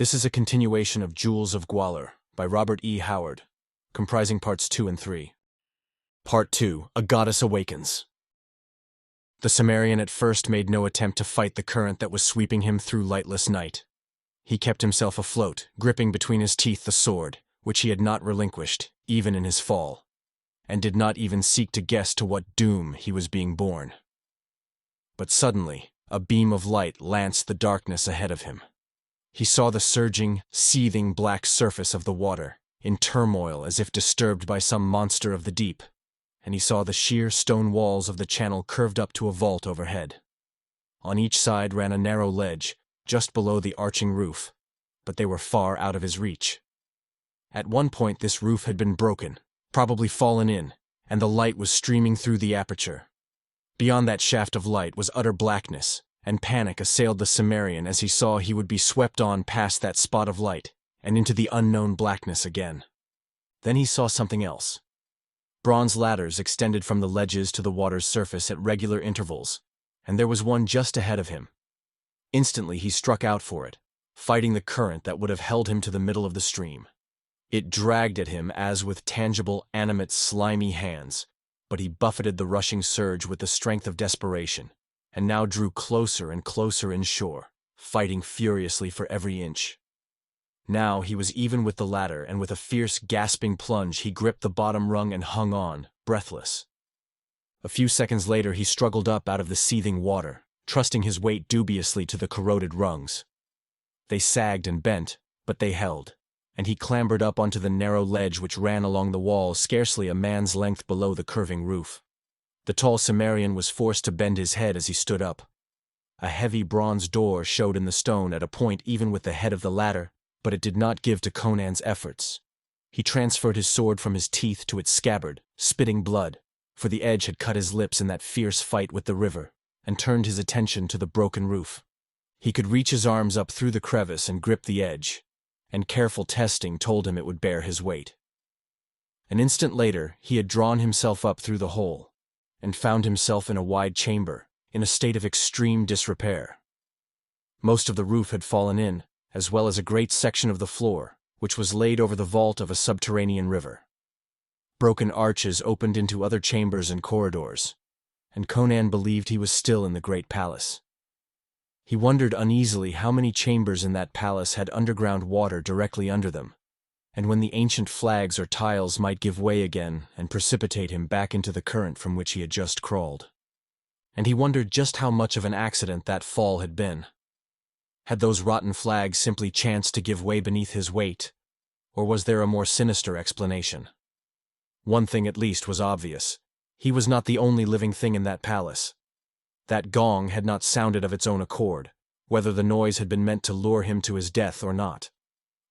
This is a continuation of Jewels of Gwahlur by Robert E. Howard, comprising parts 2 and 3. Part 2, A Goddess Awakens. The Cimmerian at first made no attempt to fight the current that was sweeping him through lightless night. He kept himself afloat, gripping between his teeth the sword, which he had not relinquished, even in his fall, and did not even seek to guess to what doom he was being borne. But suddenly, a beam of light lanced the darkness ahead of him. He saw the surging, seething black surface of the water, in turmoil as if disturbed by some monster of the deep, and he saw the sheer stone walls of the channel curved up to a vault overhead. On each side ran a narrow ledge, just below the arching roof, but they were far out of his reach. At one point this roof had been broken, probably fallen in, and the light was streaming through the aperture. Beyond that shaft of light was utter blackness, and panic assailed the Cimmerian as he saw he would be swept on past that spot of light, and into the unknown blackness again. Then he saw something else. Bronze ladders extended from the ledges to the water's surface at regular intervals, and there was one just ahead of him. Instantly he struck out for it, fighting the current that would have held him to the middle of the stream. It dragged at him as with tangible, animate, slimy hands, but he buffeted the rushing surge with the strength of desperation, and now drew closer and closer inshore, fighting furiously for every inch. Now he was even with the ladder, and with a fierce, gasping plunge he gripped the bottom rung and hung on, breathless. A few seconds later he struggled up out of the seething water, trusting his weight dubiously to the corroded rungs. They sagged and bent, but they held, and he clambered up onto the narrow ledge which ran along the wall scarcely a man's length below the curving roof. The tall Cimmerian was forced to bend his head as he stood up. A heavy bronze door showed in the stone at a point even with the head of the ladder, but it did not give to Conan's efforts. He transferred his sword from his teeth to its scabbard, spitting blood, for the edge had cut his lips in that fierce fight with the river, and turned his attention to the broken roof. He could reach his arms up through the crevice and grip the edge, and careful testing told him it would bear his weight. An instant later he had drawn himself up through the hole, and found himself in a wide chamber, in a state of extreme disrepair. Most of the roof had fallen in, as well as a great section of the floor, which was laid over the vault of a subterranean river. Broken arches opened into other chambers and corridors, and Conan believed he was still in the great palace. He wondered uneasily how many chambers in that palace had underground water directly under them, and when the ancient flags or tiles might give way again and precipitate him back into the current from which he had just crawled. And he wondered just how much of an accident that fall had been. Had those rotten flags simply chanced to give way beneath his weight, or was there a more sinister explanation? One thing at least was obvious. He was not the only living thing in that palace. That gong had not sounded of its own accord, whether the noise had been meant to lure him to his death or not.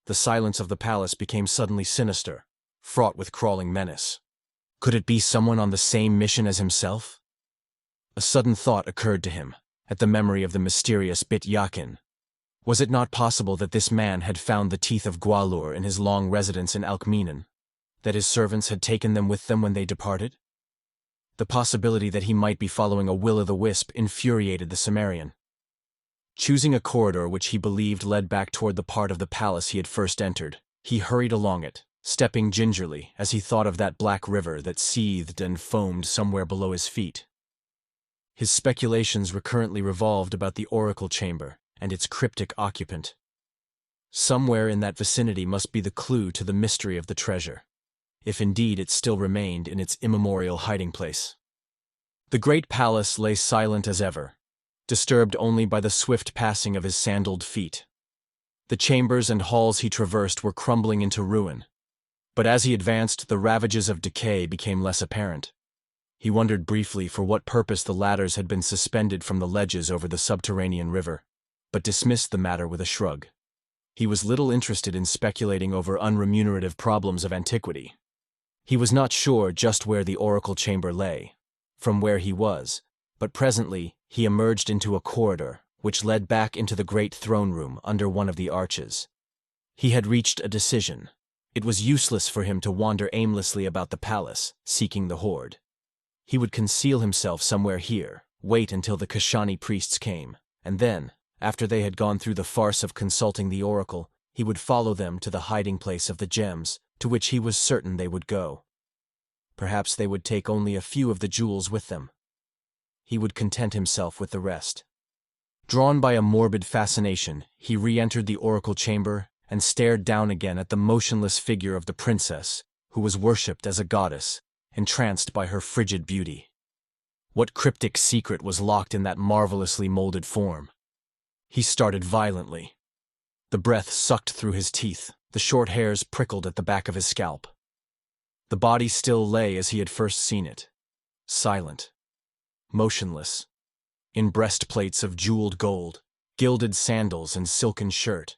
The silence of the palace became suddenly sinister, fraught with crawling menace. Could it be someone on the same mission as himself? A sudden thought occurred to him, at the memory of the mysterious Bit Yakin. Was it not possible that this man had found the teeth of Gwahlur in his long residence in Alkmenen, that his servants had taken them with them when they departed? The possibility that he might be following a will-o'-the-wisp infuriated the Cimmerian. Choosing a corridor which he believed led back toward the part of the palace he had first entered, he hurried along it, stepping gingerly as he thought of that black river that seethed and foamed somewhere below his feet. His speculations recurrently revolved about the oracle chamber and its cryptic occupant. Somewhere in that vicinity must be the clue to the mystery of the treasure, if indeed it still remained in its immemorial hiding place. The great palace lay silent as ever, disturbed only by the swift passing of his sandaled feet. The chambers and halls he traversed were crumbling into ruin, but as he advanced the ravages of decay became less apparent. He wondered briefly for what purpose the ladders had been suspended from the ledges over the subterranean river, but dismissed the matter with a shrug. He was little interested in speculating over unremunerative problems of antiquity. He was not sure just where the oracle chamber lay, from where he was, but presently he emerged into a corridor which led back into the great throne room under one of the arches. He had reached a decision. It was useless for him to wander aimlessly about the palace, seeking the hoard. He would conceal himself somewhere here, wait until the Kashani priests came, and then, after they had gone through the farce of consulting the oracle, he would follow them to the hiding place of the gems, to which he was certain they would go. Perhaps they would take only a few of the jewels with them. He would content himself with the rest. Drawn by a morbid fascination, he re-entered the oracle chamber and stared down again at the motionless figure of the princess, who was worshipped as a goddess, entranced by her frigid beauty. What cryptic secret was locked in that marvelously molded form? He started violently. The breath sucked through his teeth, the short hairs prickled at the back of his scalp. The body still lay as he had first seen it, silent, motionless, in breastplates of jeweled gold, gilded sandals and silken shirt.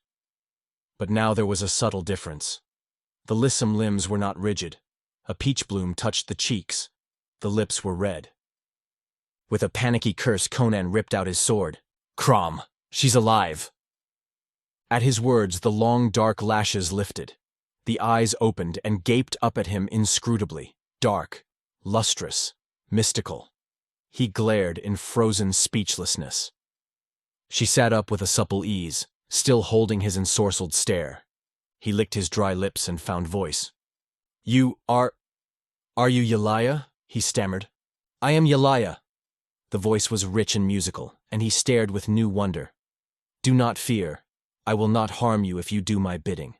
But now there was a subtle difference. The lissom limbs were not rigid. A peach bloom touched the cheeks. The lips were red. With a panicky curse, Conan ripped out his sword. "Crom, she's alive!" At his words, the long dark lashes lifted. The eyes opened and gaped up at him inscrutably, dark, lustrous, mystical. He glared in frozen speechlessness. She sat up with a supple ease, still holding his ensorcelled stare. He licked his dry lips and found voice. Are you Yelaya?" he stammered. "I am Yelaya." The voice was rich and musical, and he stared with new wonder. "Do not fear. I will not harm you if you do my bidding."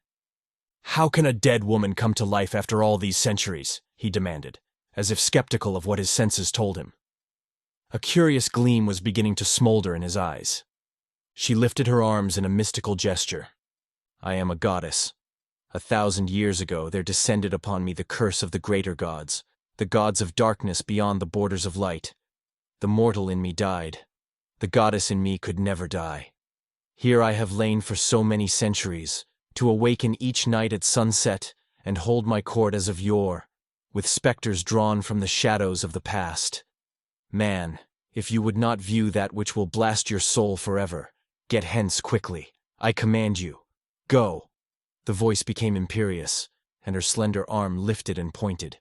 "How can a dead woman come to life after all these centuries?" he demanded, as if skeptical of what his senses told him. A curious gleam was beginning to smolder in his eyes. She lifted her arms in a mystical gesture. "I am a goddess. 1,000 years ago there descended upon me the curse of the greater gods, the gods of darkness beyond the borders of light. The mortal in me died. The goddess in me could never die. Here I have lain for so many centuries, to awaken each night at sunset and hold my court as of yore, with specters drawn from the shadows of the past. Man, if you would not view that which will blast your soul forever, get hence quickly. I command you. Go." The voice became imperious, and her slender arm lifted and pointed.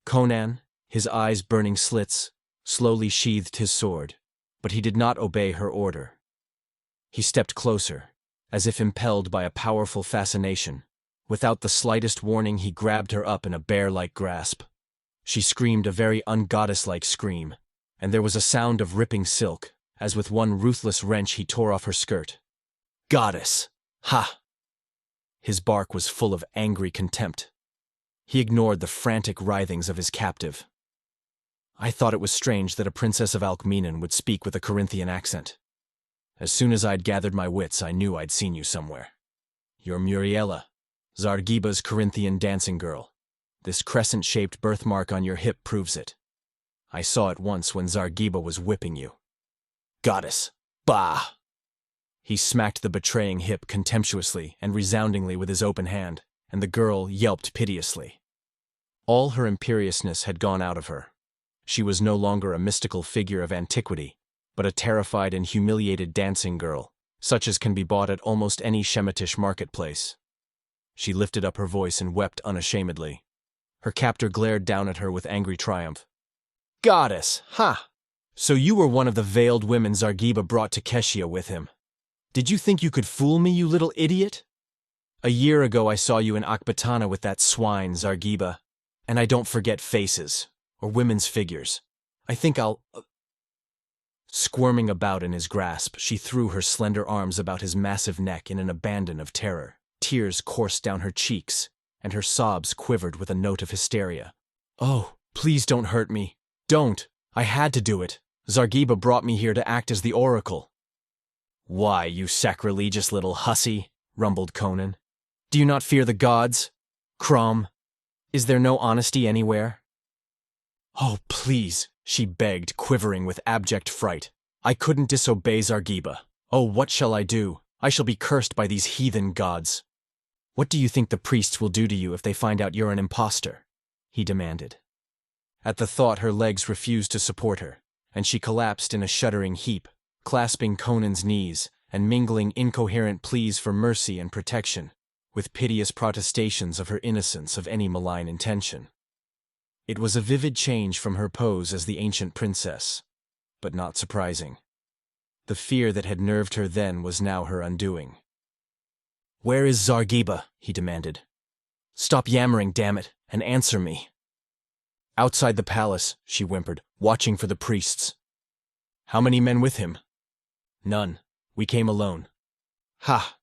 Conan, his eyes burning slits, slowly sheathed his sword, but he did not obey her order. He stepped closer, as if impelled by a powerful fascination. Without the slightest warning, he grabbed her up in a bear-like grasp. She screamed a very ungoddess-like scream, and there was a sound of ripping silk, as with one ruthless wrench he tore off her skirt. "Goddess! Ha!" His bark was full of angry contempt. He ignored the frantic writhings of his captive. "I thought it was strange that a princess of Alkmenen would speak with a Corinthian accent. As soon as I'd gathered my wits, I knew I'd seen you somewhere. You're Muriela, Zargiba's Corinthian dancing girl. This crescent-shaped birthmark on your hip proves it. I saw it once when Zargiba was whipping you. Goddess! Bah!" He smacked the betraying hip contemptuously and resoundingly with his open hand, and the girl yelped piteously. All her imperiousness had gone out of her. She was no longer a mystical figure of antiquity, but a terrified and humiliated dancing girl, such as can be bought at almost any Shemitish marketplace. She lifted up her voice and wept unashamedly. Her captor glared down at her with angry triumph. "Goddess! Ha! So you were one of the veiled women Zargiba brought to Keshia with him. Did you think you could fool me, you little idiot? A year ago I saw you in Akbatana with that swine, Zargiba, and I don't forget faces, or women's figures. I think I'll—" Squirming about in his grasp, she threw her slender arms about his massive neck in an abandon of terror. Tears coursed down her cheeks, and her sobs quivered with a note of hysteria. "Oh, please don't hurt me. Don't. I had to do it. Zargiba brought me here to act as the oracle." "Why, you sacrilegious little hussy," rumbled Conan. "Do you not fear the gods? Crom, is there no honesty anywhere?" "Oh, please," she begged, quivering with abject fright. "I couldn't disobey Zargiba. Oh, what shall I do? I shall be cursed by these heathen gods." "What do you think the priests will do to you if they find out you're an impostor?" he demanded. At the thought, her legs refused to support her, and she collapsed in a shuddering heap, clasping Conan's knees and mingling incoherent pleas for mercy and protection with piteous protestations of her innocence of any malign intention. It was a vivid change from her pose as the ancient princess, but not surprising. The fear that had nerved her then was now her undoing. "Where is Zargiba?" he demanded. "Stop yammering, damn it, and answer me." "Outside the palace," she whimpered, "watching for the priests." "How many men with him?" "None. We came alone." "Ha!"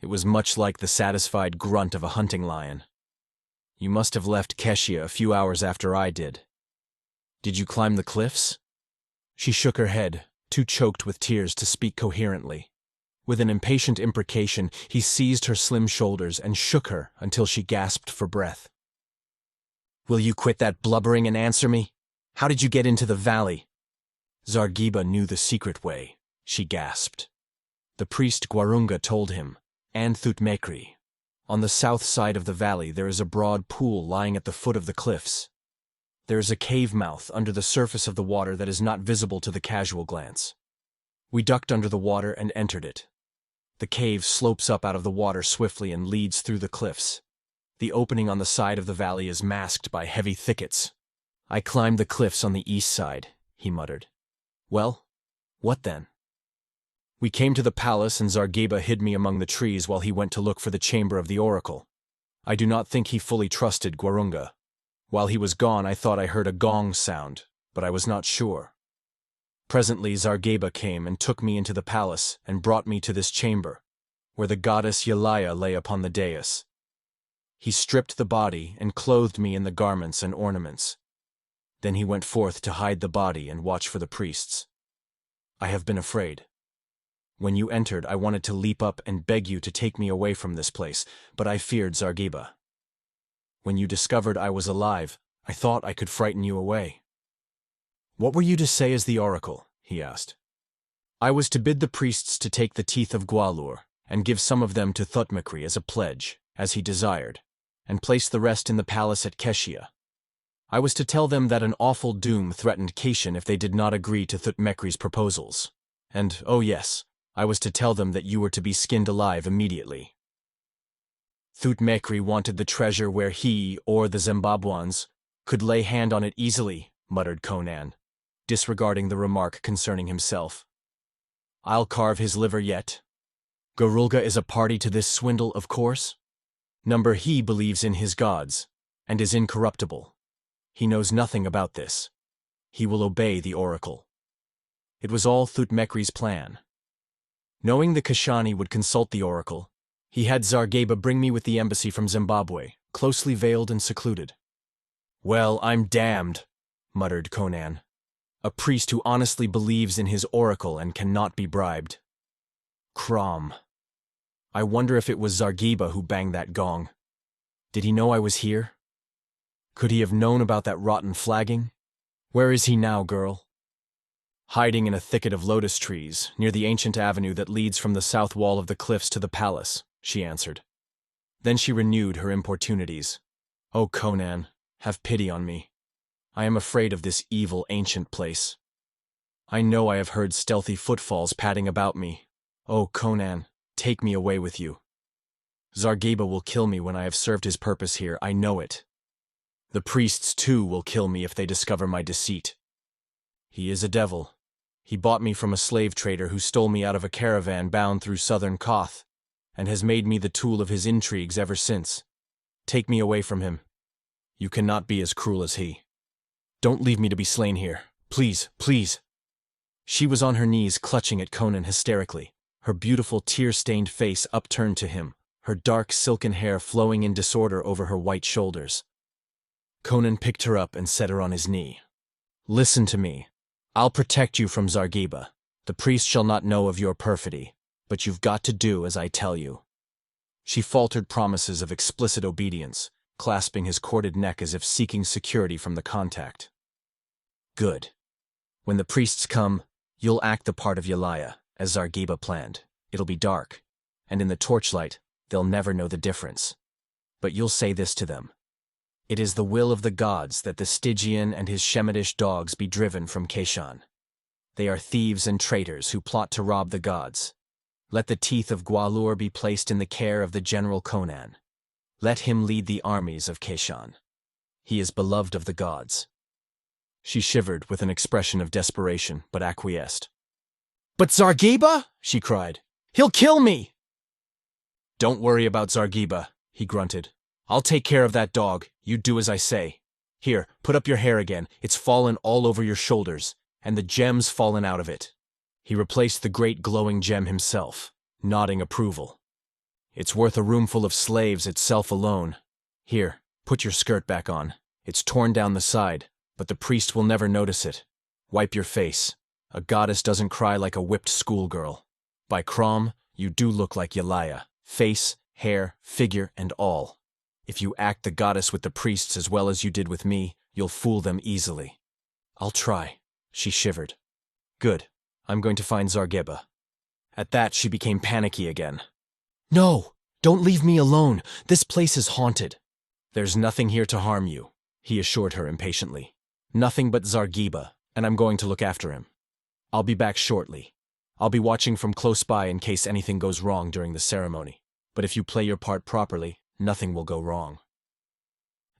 It was much like the satisfied grunt of a hunting lion. "You must have left Keshia a few hours after I did. Did you climb the cliffs?" She shook her head, too choked with tears to speak coherently. With an impatient imprecation, he seized her slim shoulders and shook her until she gasped for breath. "Will you quit that blubbering and answer me? How did you get into the valley?" "Zargiba knew the secret way," she gasped. "The priest Gwarunga told him, and Thutmekri. On the south side of the valley there is a broad pool lying at the foot of the cliffs. There is a cave mouth under the surface of the water that is not visible to the casual glance. We ducked under the water and entered it. The cave slopes up out of the water swiftly and leads through the cliffs. The opening on the side of the valley is masked by heavy thickets. I climbed the cliffs on the east side," he muttered. "Well, what then?" "We came to the palace and Zargiba hid me among the trees while he went to look for the chamber of the oracle. I do not think he fully trusted Gwarunga. While he was gone, I thought I heard a gong sound, but I was not sure. Presently Zargiba came and took me into the palace and brought me to this chamber, where the goddess Yelaya lay upon the dais. He stripped the body and clothed me in the garments and ornaments. Then he went forth to hide the body and watch for the priests. I have been afraid. When you entered, I wanted to leap up and beg you to take me away from this place, but I feared Zargiba. When you discovered I was alive, I thought I could frighten you away." "What were you to say as the oracle?" he asked. "I was to bid the priests to take the teeth of Gwahlur and give some of them to Thutmekri as a pledge, as he desired, and place the rest in the palace at Keshia. I was to tell them that an awful doom threatened Kashan if they did not agree to Thutmekri's proposals. And, oh yes, I was to tell them that you were to be skinned alive immediately." "Thutmekri wanted the treasure where he, or the Zimbabweans, could lay hand on it easily," muttered Conan, disregarding the remark concerning himself. "I'll carve his liver yet. Gwarunga is a party to this swindle, of course. Number he believes in his gods, and is incorruptible. He knows nothing about this. He will obey the oracle." It was all Thutmekri's plan. Knowing the Kashani would consult the oracle, he had Zargiba bring me with the embassy from Zimbabwe, closely veiled and secluded. "Well, I'm damned," muttered Conan. "A priest who honestly believes in his oracle and cannot be bribed. Crom. I wonder if it was Zargiba who banged that gong. Did he know I was here? Could he have known about that rotten flagging? Where is he now, girl?" "Hiding in a thicket of lotus trees, near the ancient avenue that leads from the south wall of the cliffs to the palace," she answered. Then she renewed her importunities. "Oh, Conan, have pity on me. I am afraid of this evil ancient place. I know I have heard stealthy footfalls padding about me. Oh, Conan, take me away with you. Zargiba will kill me when I have served his purpose here, I know it. The priests, too, will kill me if they discover my deceit. He is a devil. He bought me from a slave trader who stole me out of a caravan bound through southern Koth, and has made me the tool of his intrigues ever since. Take me away from him. You cannot be as cruel as he. Don't leave me to be slain here. Please, please." She was on her knees clutching at Conan hysterically, her beautiful tear-stained face upturned to him, her dark silken hair flowing in disorder over her white shoulders. Conan picked her up and set her on his knee. "Listen to me. I'll protect you from Zargiba. The priest shall not know of your perfidy, but you've got to do as I tell you." She faltered promises of explicit obedience, clasping his corded neck as if seeking security from the contact. "Good. When the priests come, you'll act the part of Yelaya, as Zargiba planned. It'll be dark, and in the torchlight, they'll never know the difference. But you'll say this to them. It is the will of the gods that the Stygian and his Shemitish dogs be driven from Kashan. They are thieves and traitors who plot to rob the gods. Let the teeth of Gwahlur be placed in the care of the General Conan. Let him lead the armies of Kashan. He is beloved of the gods." She shivered with an expression of desperation, but acquiesced. "But Zargiba?" she cried. "He'll kill me!" Don't worry about Zargiba, he grunted. I'll take care of that dog, you do as I say. Here, put up your hair again, it's fallen all over your shoulders, and the gem's fallen out of it. He replaced the great glowing gem himself, nodding approval. It's worth a roomful of slaves itself alone. Here, put your skirt back on. It's torn down the side, but the priest will never notice it. Wipe your face. A goddess doesn't cry like a whipped schoolgirl. By Crom, you do look like Yelaya, face, hair, figure, and all. If you act the goddess with the priests as well as you did with me, you'll fool them easily. I'll try, she shivered. Good. I'm going to find Zargiba. At that, she became panicky again. No, don't leave me alone. This place is haunted. There's nothing here to harm you, he assured her impatiently. Nothing but Zargiba, and I'm going to look after him. I'll be back shortly. I'll be watching from close by in case anything goes wrong during the ceremony. But if you play your part properly, nothing will go wrong.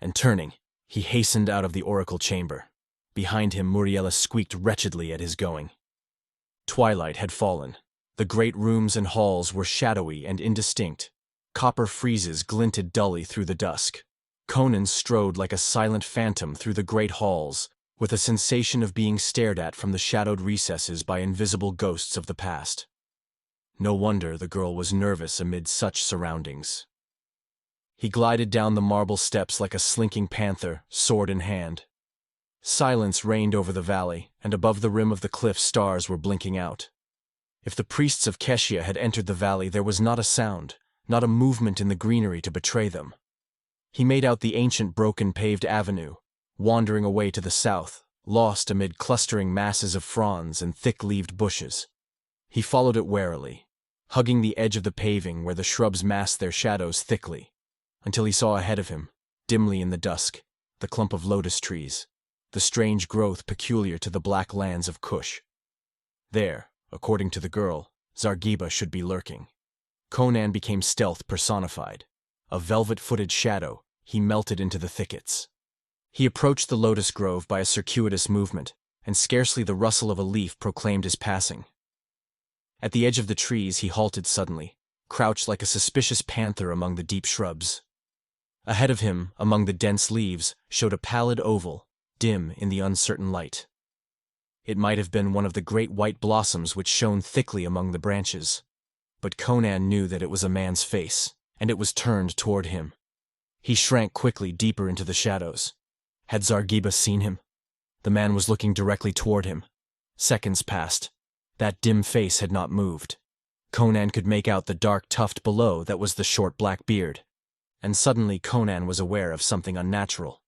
And turning, he hastened out of the oracle chamber. Behind him, Muriela squeaked wretchedly at his going. Twilight had fallen. The great rooms and halls were shadowy and indistinct. Copper friezes glinted dully through the dusk. Conan strode like a silent phantom through the great halls, with a sensation of being stared at from the shadowed recesses by invisible ghosts of the past. No wonder the girl was nervous amid such surroundings. He glided down the marble steps like a slinking panther, sword in hand. Silence reigned over the valley, and above the rim of the cliff stars were blinking out. If the priests of Keshia had entered the valley, there was not a sound, not a movement in the greenery to betray them. He made out the ancient broken paved avenue, wandering away to the south, lost amid clustering masses of fronds and thick-leaved bushes. He followed it warily, hugging the edge of the paving where the shrubs massed their shadows thickly, until he saw ahead of him, dimly in the dusk, the clump of lotus trees, the strange growth peculiar to the black lands of Kush. There, according to the girl, Zargiba should be lurking. Conan became stealth personified. A velvet-footed shadow, he melted into the thickets. He approached the lotus grove by a circuitous movement, and scarcely the rustle of a leaf proclaimed his passing. At the edge of the trees he halted suddenly, crouched like a suspicious panther among the deep shrubs. Ahead of him, among the dense leaves, showed a pallid oval, dim in the uncertain light. It might have been one of the great white blossoms which shone thickly among the branches. But Conan knew that it was a man's face, and it was turned toward him. He shrank quickly deeper into the shadows. Had Zargiba seen him? The man was looking directly toward him. Seconds passed. That dim face had not moved. Conan could make out the dark tuft below that was the short black beard. And suddenly Conan was aware of something unnatural.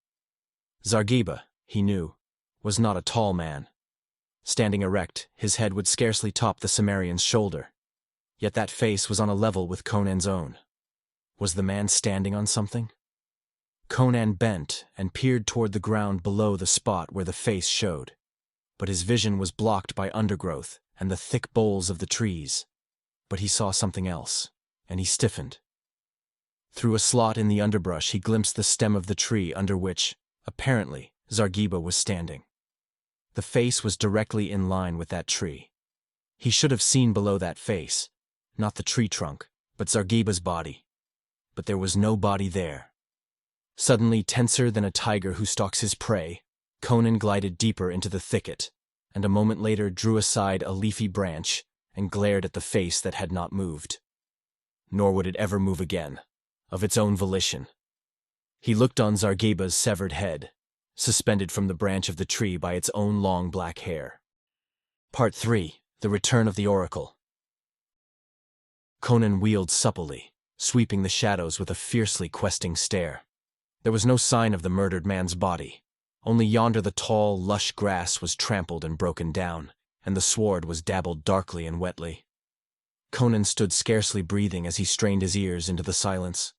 Zargiba, he knew, was not a tall man. Standing erect, his head would scarcely top the Cimmerian's shoulder. Yet that face was on a level with Conan's own. Was the man standing on something? Conan bent and peered toward the ground below the spot where the face showed. But his vision was blocked by undergrowth and the thick boles of the trees. But he saw something else, and he stiffened. Through a slot in the underbrush he glimpsed the stem of the tree under which, apparently, Zargiba was standing. The face was directly in line with that tree. He should have seen below that face, not the tree trunk, but Zargiba's body. But there was no body there. Suddenly, tenser than a tiger who stalks his prey, Conan glided deeper into the thicket, and a moment later drew aside a leafy branch and glared at the face that had not moved. Nor would it ever move again, of its own volition. He looked on Zargiba's severed head, suspended from the branch of the tree by its own long black hair. Part 3. The Return of the Oracle. Conan wheeled supplely, sweeping the shadows with a fiercely questing stare. There was no sign of the murdered man's body. Only yonder the tall, lush grass was trampled and broken down, and the sward was dabbled darkly and wetly. Conan stood scarcely breathing as he strained his ears into the silence.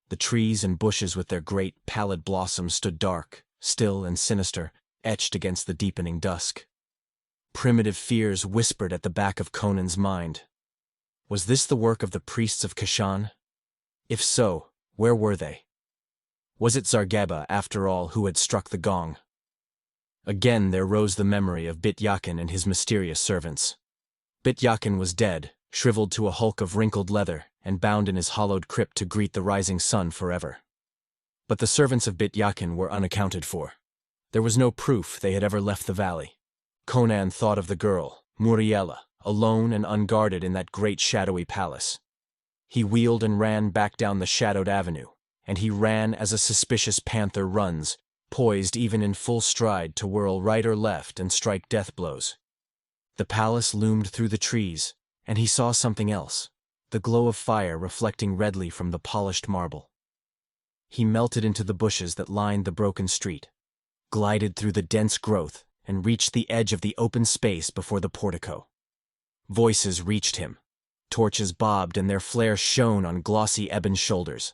The trees and bushes with their great, pallid blossoms stood dark, still and sinister, etched against the deepening dusk. Primitive fears whispered at the back of Conan's mind. Was this the work of the priests of Kashan? If so, where were they? Was it Zargiba, after all, who had struck the gong? Again there rose the memory of Bit Yakin and his mysterious servants. Bit Yakin was dead, shriveled to a hulk of wrinkled leather, and bound in his hollowed crypt to greet the rising sun forever. But the servants of Bit-Yakin were unaccounted for. There was no proof they had ever left the valley. Conan thought of the girl, Muriela, alone and unguarded in that great shadowy palace. He wheeled and ran back down the shadowed avenue, and he ran as a suspicious panther runs, poised even in full stride to whirl right or left and strike death blows. The palace loomed through the trees, and he saw something else, the glow of fire reflecting redly from the polished marble. He melted into the bushes that lined the broken street, glided through the dense growth, and reached the edge of the open space before the portico. Voices reached him. Torches bobbed and their flare shone on glossy ebon shoulders.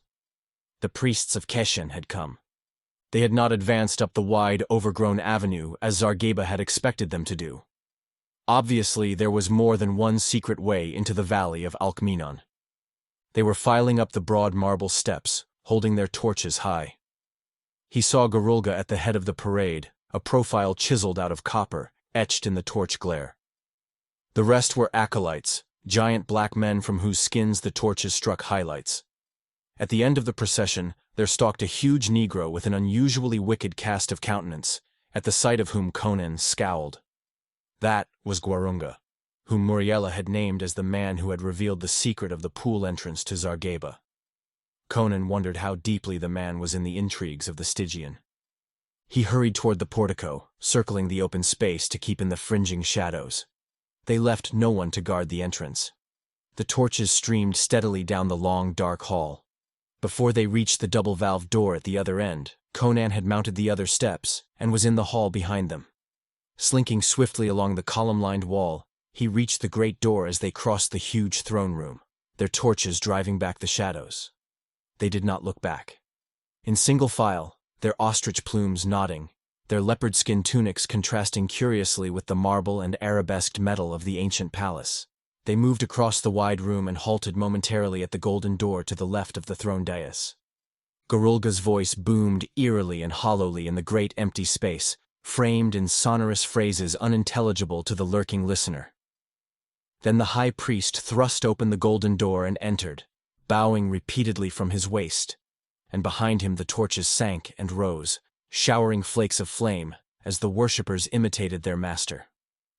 The priests of Keshen had come. They had not advanced up the wide, overgrown avenue as Zargeba had expected them to do. Obviously, there was more than one secret way into the valley of Alkmeenon. They were filing up the broad marble steps, holding their torches high. He saw Gwahlur at the head of the parade, a profile chiseled out of copper, etched in the torch glare. The rest were acolytes, giant black men from whose skins the torches struck highlights. At the end of the procession, there stalked a huge Negro with an unusually wicked cast of countenance, at the sight of whom Conan scowled. That was Gwahlur, whom Muriela had named as the man who had revealed the secret of the pool entrance to Zargeba. Conan wondered how deeply the man was in the intrigues of the Stygian. He hurried toward the portico, circling the open space to keep in the fringing shadows. They left no one to guard the entrance. The torches streamed steadily down the long, dark hall. Before they reached the double-valved door at the other end, Conan had mounted the other steps and was in the hall behind them. Slinking swiftly along the column-lined wall, he reached the great door as they crossed the huge throne room, their torches driving back the shadows. They did not look back. In single file, their ostrich plumes nodding, their leopard-skin tunics contrasting curiously with the marble and arabesqued metal of the ancient palace, they moved across the wide room and halted momentarily at the golden door to the left of the throne dais. Gwahlur's voice boomed eerily and hollowly in the great empty space, framed in sonorous phrases unintelligible to the lurking listener. Then the high priest thrust open the golden door and entered, bowing repeatedly from his waist, and behind him the torches sank and rose, showering flakes of flame as the worshippers imitated their master.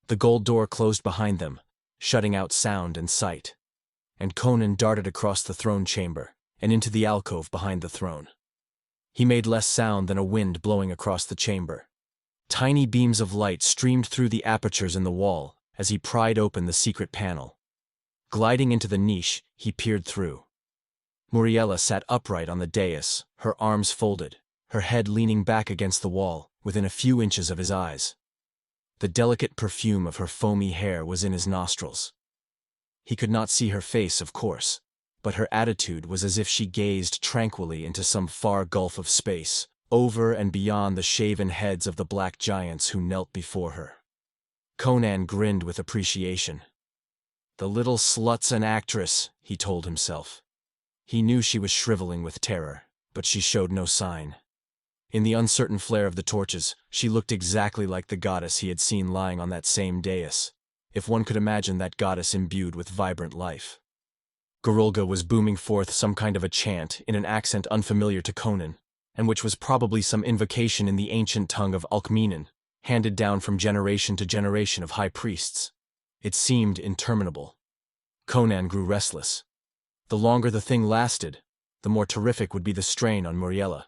The gold door closed behind them, shutting out sound and sight, and Conan darted across the throne chamber and into the alcove behind the throne. He made less sound than a wind blowing across the chamber. Tiny beams of light streamed through the apertures in the wall as he pried open the secret panel. Gliding into the niche, he peered through. Muriela sat upright on the dais, her arms folded, her head leaning back against the wall, within a few inches of his eyes. The delicate perfume of her foamy hair was in his nostrils. He could not see her face, of course, but her attitude was as if she gazed tranquilly into some far gulf of space, over and beyond the shaven heads of the black giants who knelt before her. Conan grinned with appreciation. The little slut's an actress, he told himself. He knew she was shriveling with terror, but she showed no sign. In the uncertain flare of the torches, she looked exactly like the goddess he had seen lying on that same dais, if one could imagine that goddess imbued with vibrant life. Gwahlur was booming forth some kind of a chant in an accent unfamiliar to Conan, and which was probably some invocation in the ancient tongue of Alkmeenon, handed down from generation to generation of high priests. It seemed interminable. Conan grew restless. The longer the thing lasted, the more terrific would be the strain on Muriela.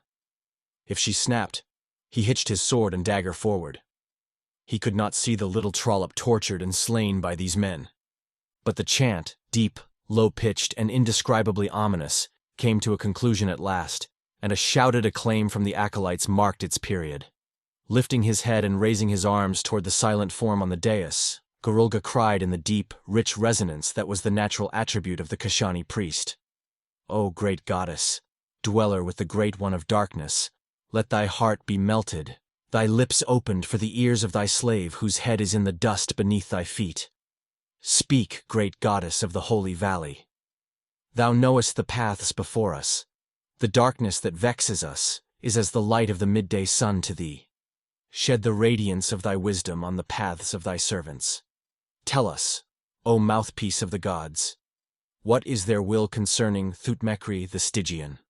If she snapped, he hitched his sword and dagger forward. He could not see the little trollop tortured and slain by these men. But the chant, deep, low-pitched, and indescribably ominous, came to a conclusion at last, and a shouted acclaim from the acolytes marked its period. Lifting his head and raising his arms toward the silent form on the dais, Gwahlur cried in the deep, rich resonance that was the natural attribute of the Kashani priest. O great goddess, dweller with the Great One of Darkness, let thy heart be melted, thy lips opened for the ears of thy slave whose head is in the dust beneath thy feet. Speak, great goddess of the holy valley. Thou knowest the paths before us. The darkness that vexes us is as the light of the midday sun to thee. Shed the radiance of thy wisdom on the paths of thy servants. Tell us, O mouthpiece of the gods, What is their will concerning Thutmekri the Stygian?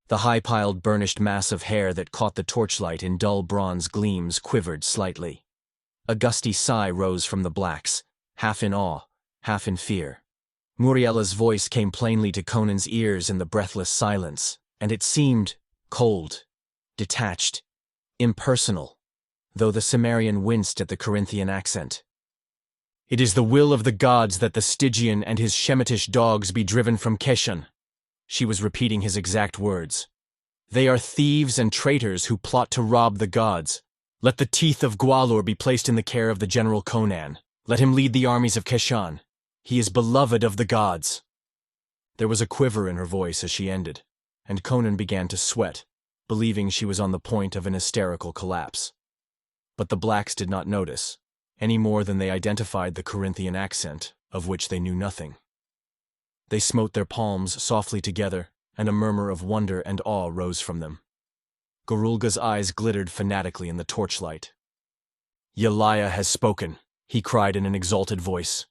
The high-piled burnished mass of hair that caught the torchlight in dull bronze gleams quivered slightly. A gusty sigh rose from the blacks, half in awe, half in fear. Muriella's voice came plainly to Conan's ears in the breathless silence, and it seemed cold, detached, impersonal, though the Cimmerian winced at the Corinthian accent. "It is the will of the gods that the Stygian and his Shemitish dogs be driven from Keshan." She was repeating his exact words. "They are thieves and traitors who plot to rob the gods. Let the teeth of Gwahlur be placed in the care of the general Conan. Let him lead the armies of Keshan. He is beloved of the gods." There was a quiver in her voice as she ended, and Conan began to sweat, believing she was on the point of an hysterical collapse. But the blacks did not notice, any more than they identified the Corinthian accent, of which they knew nothing. They smote their palms softly together, and a murmur of wonder and awe rose from them. Gorulga's eyes glittered fanatically in the torchlight. "Yelaya has spoken," he cried in an exalted voice.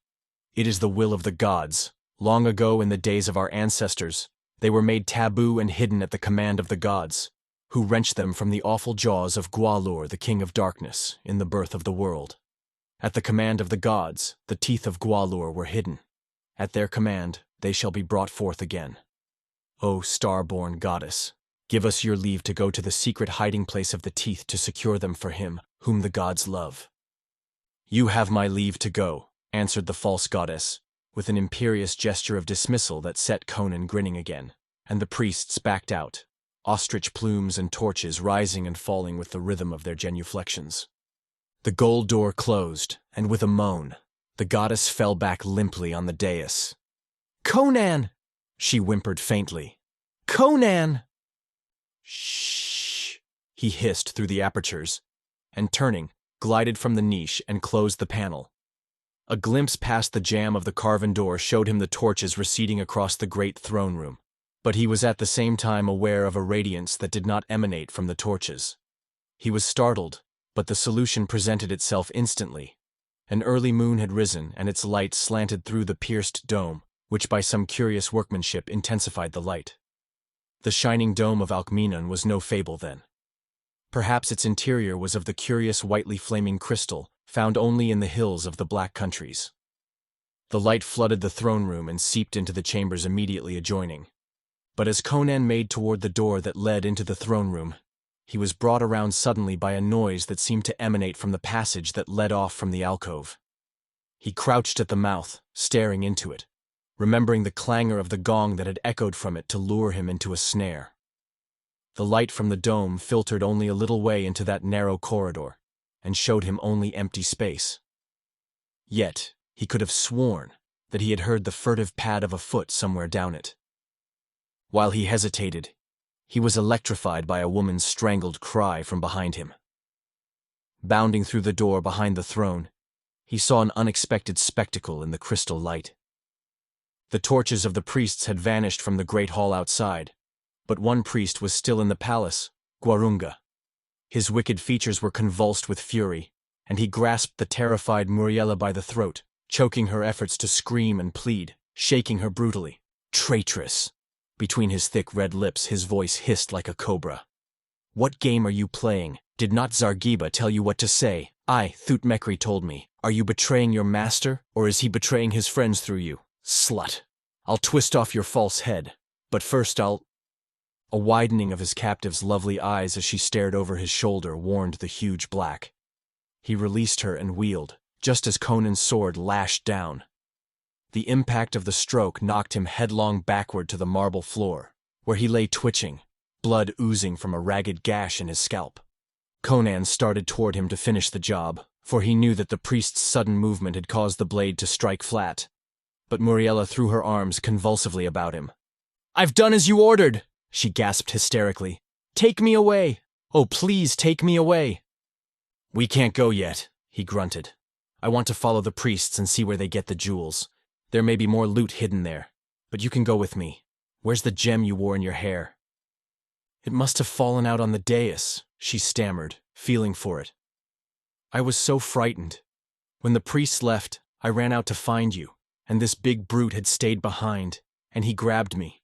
"It is the will of the gods. Long ago, in the days of our ancestors, they were made taboo and hidden at the command of the gods, who wrenched them from the awful jaws of Gwahlur, the king of darkness, in the birth of the world. At the command of the gods, the teeth of Gwahlur were hidden. At their command, they shall be brought forth again. O star-born goddess, give us your leave to go to the secret hiding place of the teeth to secure them for him, whom the gods love." "You have my leave to go," answered the false goddess, with an imperious gesture of dismissal that set Conan grinning again, and the priests backed out, ostrich plumes and torches rising and falling with the rhythm of their genuflections. The gold door closed, and with a moan, the goddess fell back limply on the dais. "Conan!" she whimpered faintly. "Conan!" "Shh!" he hissed through the apertures, and turning, glided from the niche and closed the panel. A glimpse past the jamb of the carven door showed him the torches receding across the great throne room, but he was at the same time aware of a radiance that did not emanate from the torches. He was startled, but the solution presented itself instantly. An early moon had risen, and its light slanted through the pierced dome, which by some curious workmanship intensified the light. The shining dome of Alkmeenon was no fable then. Perhaps its interior was of the curious whitely flaming crystal found only in the hills of the Black Countries. The light flooded the throne room and seeped into the chambers immediately adjoining. But as Conan made toward the door that led into the throne room, he was brought around suddenly by a noise that seemed to emanate from the passage that led off from the alcove. He crouched at the mouth, staring into it, remembering the clangor of the gong that had echoed from it to lure him into a snare. The light from the dome filtered only a little way into that narrow corridor, and showed him only empty space. Yet, he could have sworn that he had heard the furtive pad of a foot somewhere down it. While he hesitated, he was electrified by a woman's strangled cry from behind him. Bounding through the door behind the throne, he saw an unexpected spectacle in the crystal light. The torches of the priests had vanished from the great hall outside, but one priest was still in the palace, Gwarunga. His wicked features were convulsed with fury, and he grasped the terrified Muriella by the throat, choking her efforts to scream and plead, shaking her brutally. "Traitress!" Between his thick red lips his voice hissed like a cobra. "What game are you playing? Did not Zargiba tell you what to say? I, Thutmekri, told me. Are you betraying your master, or is he betraying his friends through you? Slut! I'll twist off your false head, but first I'll—" A widening of his captive's lovely eyes as she stared over his shoulder warned the huge black. He released her and wheeled, just as Conan's sword lashed down. The impact of the stroke knocked him headlong backward to the marble floor, where he lay twitching, blood oozing from a ragged gash in his scalp. Conan started toward him to finish the job, for he knew that the priest's sudden movement had caused the blade to strike flat. But Muriella threw her arms convulsively about him. "I've done as you ordered!" she gasped hysterically. "Take me away! Oh, please take me away!" "We can't go yet," he grunted. "I want to follow the priests and see where they get the jewels. There may be more loot hidden there, but you can go with me. Where's the gem you wore in your hair?" "It must have fallen out on the dais," she stammered, feeling for it. "I was so frightened. When the priests left, I ran out to find you, and this big brute had stayed behind, and he grabbed me.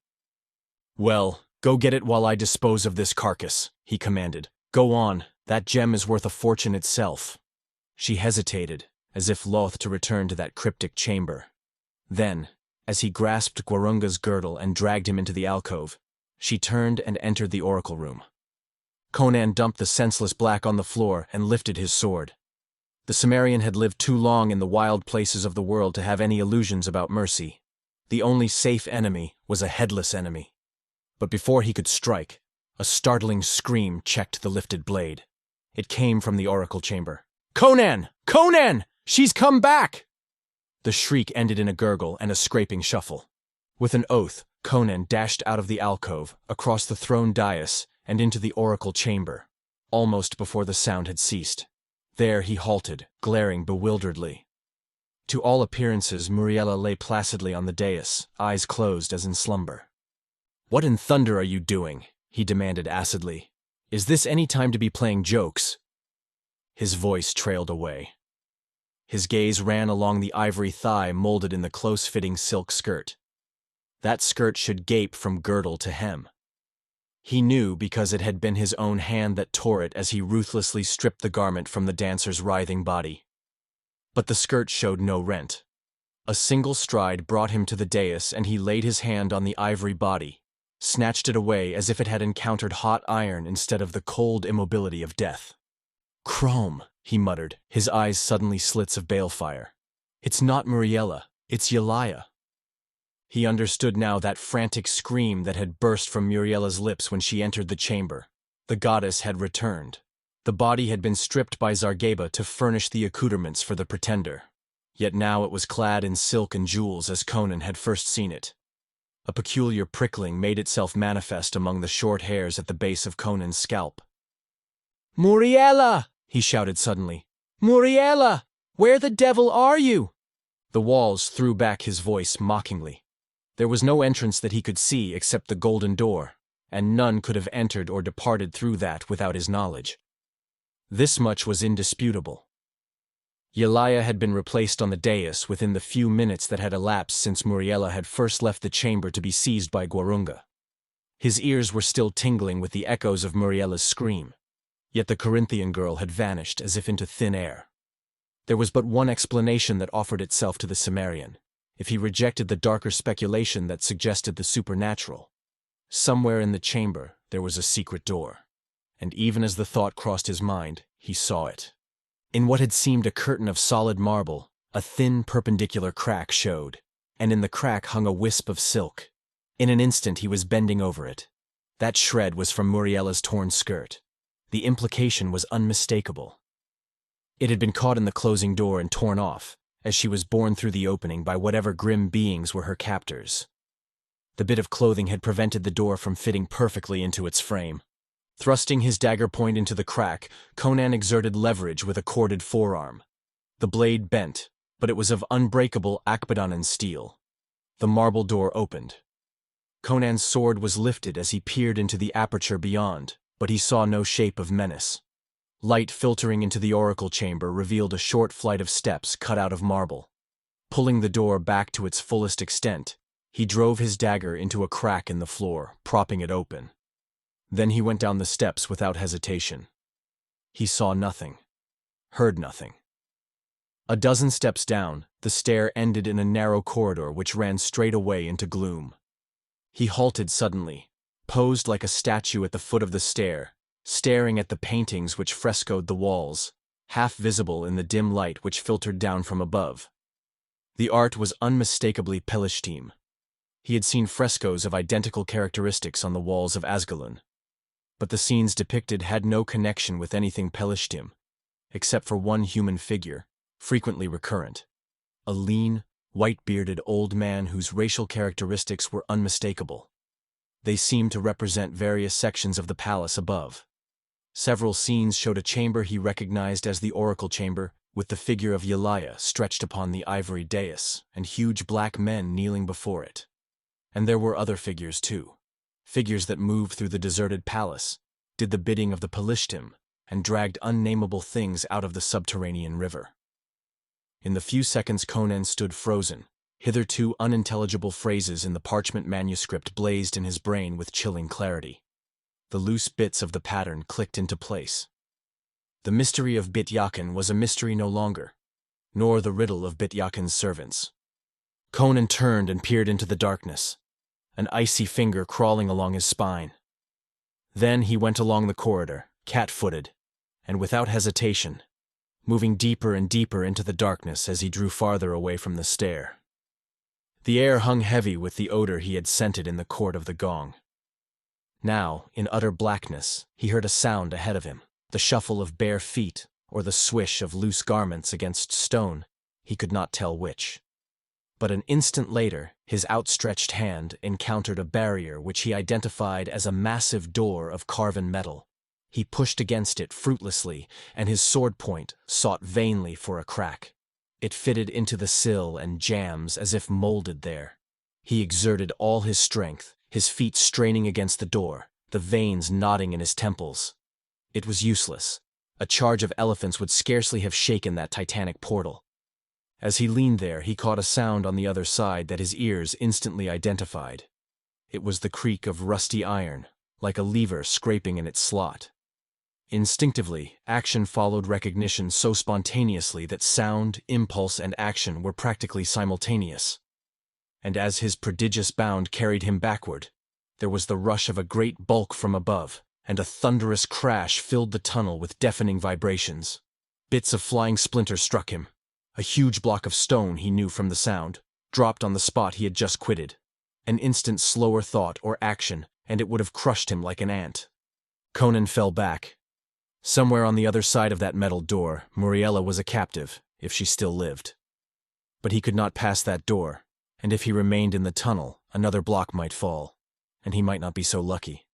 "Well, go get it while I dispose of this carcass," he commanded. "Go on, that gem is worth a fortune itself." She hesitated, as if loath to return to that cryptic chamber. Then, as he grasped Gwarunga's girdle and dragged him into the alcove, she turned and entered the oracle room. Conan dumped the senseless black on the floor and lifted his sword. The Cimmerian had lived too long in the wild places of the world to have any illusions about mercy. The only safe enemy was a headless enemy. But before he could strike, a startling scream checked the lifted blade. It came from the oracle chamber. "Conan! Conan! She's come back!" The shriek ended in a gurgle and a scraping shuffle. With an oath, Conan dashed out of the alcove, across the throne dais, and into the oracle chamber, almost before the sound had ceased. There he halted, glaring bewilderedly. To all appearances, Muriela lay placidly on the dais, eyes closed as in slumber. "What in thunder are you doing?" he demanded acidly. "Is this any time to be playing jokes?" His voice trailed away. His gaze ran along the ivory thigh molded in the close-fitting silk skirt. That skirt should gape from girdle to hem. He knew because it had been his own hand that tore it as he ruthlessly stripped the garment from the dancer's writhing body. But the skirt showed no rent. A single stride brought him to the dais, and he laid his hand on the ivory body, snatched it away as if it had encountered hot iron instead of the cold immobility of death. "Chrome," he muttered, his eyes suddenly slits of balefire. "It's not Muriela, it's Yelaya." He understood now that frantic scream that had burst from Muriela's lips when she entered the chamber. The goddess had returned. The body had been stripped by Zargeba to furnish the accoutrements for the pretender. Yet now it was clad in silk and jewels as Conan had first seen it. A peculiar prickling made itself manifest among the short hairs at the base of Conan's scalp. "Muriela!" he shouted suddenly. "Muriela! Where the devil are you?" The walls threw back his voice mockingly. There was no entrance that he could see except the golden door, and none could have entered or departed through that without his knowledge. This much was indisputable. Yelaya had been replaced on the dais within the few minutes that had elapsed since Muriela had first left the chamber to be seized by Gwarunga. His ears were still tingling with the echoes of Muriela's scream, yet the Corinthian girl had vanished as if into thin air. There was but one explanation that offered itself to the Cimmerian, if he rejected the darker speculation that suggested the supernatural. Somewhere in the chamber there was a secret door, and even as the thought crossed his mind, he saw it. In what had seemed a curtain of solid marble, a thin perpendicular crack showed, and in the crack hung a wisp of silk. In an instant he was bending over it. That shred was from Muriela's torn skirt. The implication was unmistakable. It had been caught in the closing door and torn off, as she was borne through the opening by whatever grim beings were her captors. The bit of clothing had prevented the door from fitting perfectly into its frame. Thrusting his dagger point into the crack, Conan exerted leverage with a corded forearm. The blade bent, but it was of unbreakable Akbadanan steel. The marble door opened. Conan's sword was lifted as he peered into the aperture beyond, but he saw no shape of menace. Light filtering into the oracle chamber revealed a short flight of steps cut out of marble. Pulling the door back to its fullest extent, he drove his dagger into a crack in the floor, propping it open. Then he went down the steps without hesitation. He saw nothing, heard nothing. A dozen steps down, the stair ended in a narrow corridor which ran straight away into gloom. He halted suddenly, posed like a statue at the foot of the stair, staring at the paintings which frescoed the walls, half visible in the dim light which filtered down from above. The art was unmistakably Pelishtim. He had seen frescoes of identical characteristics on the walls of Asgalun, but the scenes depicted had no connection with anything Pelishtim, except for one human figure, frequently recurrent. A lean, white-bearded old man whose racial characteristics were unmistakable. They seemed to represent various sections of the palace above. Several scenes showed a chamber he recognized as the oracle chamber, with the figure of Yelaya stretched upon the ivory dais, and huge black men kneeling before it. And there were other figures too, figures that moved through the deserted palace, did the bidding of the Pelishtim, and dragged unnameable things out of the subterranean river. In the few seconds Conan stood frozen, Hitherto unintelligible phrases in the parchment manuscript blazed in his brain with chilling clarity. The loose bits of the pattern clicked into place. The mystery of Bityakin was a mystery no longer, nor the riddle of Bityakin's servants. Conan turned and peered into the darkness, an icy finger crawling along his spine. Then he went along the corridor, cat-footed, and without hesitation, moving deeper and deeper into the darkness as he drew farther away from the stair. The air hung heavy with the odor he had scented in the court of the gong. Now, in utter blackness, he heard a sound ahead of him, the shuffle of bare feet or the swish of loose garments against stone, he could not tell which. But an instant later, his outstretched hand encountered a barrier which he identified as a massive door of carven metal. He pushed against it fruitlessly, and his sword point sought vainly for a crack. It fitted into the sill and jambs as if molded there. He exerted all his strength, his feet straining against the door, the veins knotting in his temples. It was useless. A charge of elephants would scarcely have shaken that titanic portal. As he leaned there, he caught a sound on the other side that his ears instantly identified. It was the creak of rusty iron, like a lever scraping in its slot. Instinctively, action followed recognition so spontaneously that sound, impulse, and action were practically simultaneous. And as his prodigious bound carried him backward, there was the rush of a great bulk from above, and a thunderous crash filled the tunnel with deafening vibrations. Bits of flying splinters struck him. A huge block of stone, he knew from the sound, dropped on the spot he had just quitted. An instant's slower thought or action, and it would have crushed him like an ant. Conan fell back. Somewhere on the other side of that metal door, Muriela was a captive, if she still lived. But he could not pass that door, and if he remained in the tunnel, another block might fall, and he might not be so lucky.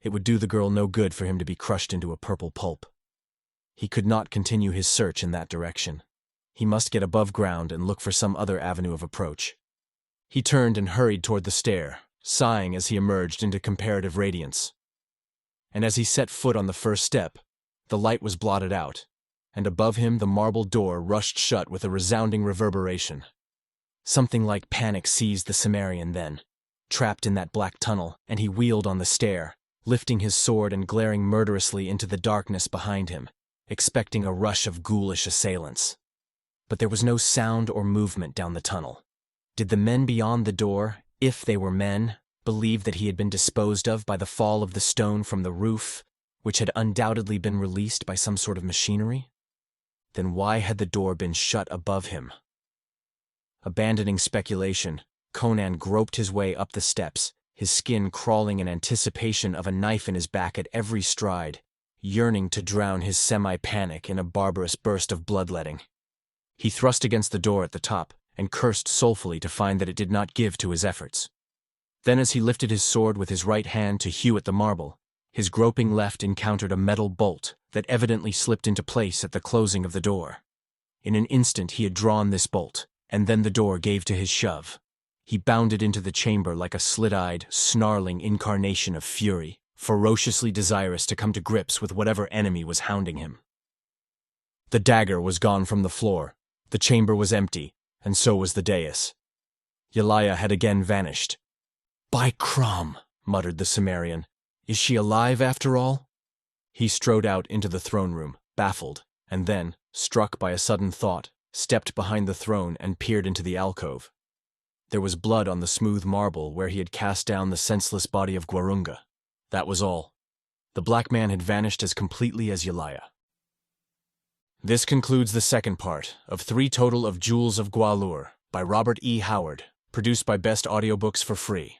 It would do the girl no good for him to be crushed into a purple pulp. He could not continue his search in that direction. He must get above ground and look for some other avenue of approach. He turned and hurried toward the stair, sighing as he emerged into comparative radiance. And as he set foot on the first step, the light was blotted out, and above him the marble door rushed shut with a resounding reverberation. Something like panic seized the Cimmerian then, trapped in that black tunnel, and he wheeled on the stair, lifting his sword and glaring murderously into the darkness behind him, expecting a rush of ghoulish assailants. But there was no sound or movement down the tunnel. Did the men beyond the door, if they were men, believe that he had been disposed of by the fall of the stone from the roof, which had undoubtedly been released by some sort of machinery? Then why had the door been shut above him? Abandoning speculation, Conan groped his way up the steps, his skin crawling in anticipation of a knife in his back at every stride, yearning to drown his semi-panic in a barbarous burst of bloodletting. He thrust against the door at the top, and cursed soulfully to find that it did not give to his efforts. Then as he lifted his sword with his right hand to hew at the marble, his groping left encountered a metal bolt that evidently slipped into place at the closing of the door. In an instant he had drawn this bolt, and then the door gave to his shove. He bounded into the chamber like a slit-eyed, snarling incarnation of fury, ferociously desirous to come to grips with whatever enemy was hounding him. The dagger was gone from the floor, the chamber was empty, and so was the dais. Yelaya had again vanished. "By Crom," muttered the Cimmerian, "is she alive after all?" He strode out into the throne room, baffled, and then, struck by a sudden thought, stepped behind the throne and peered into the alcove. There was blood on the smooth marble where he had cast down the senseless body of Gwarunga. That was all. The black man had vanished as completely as Yelaya. This concludes the second part of 3 total of Jewels of Gwahlur by Robert E. Howard, produced by Best Audiobooks for free.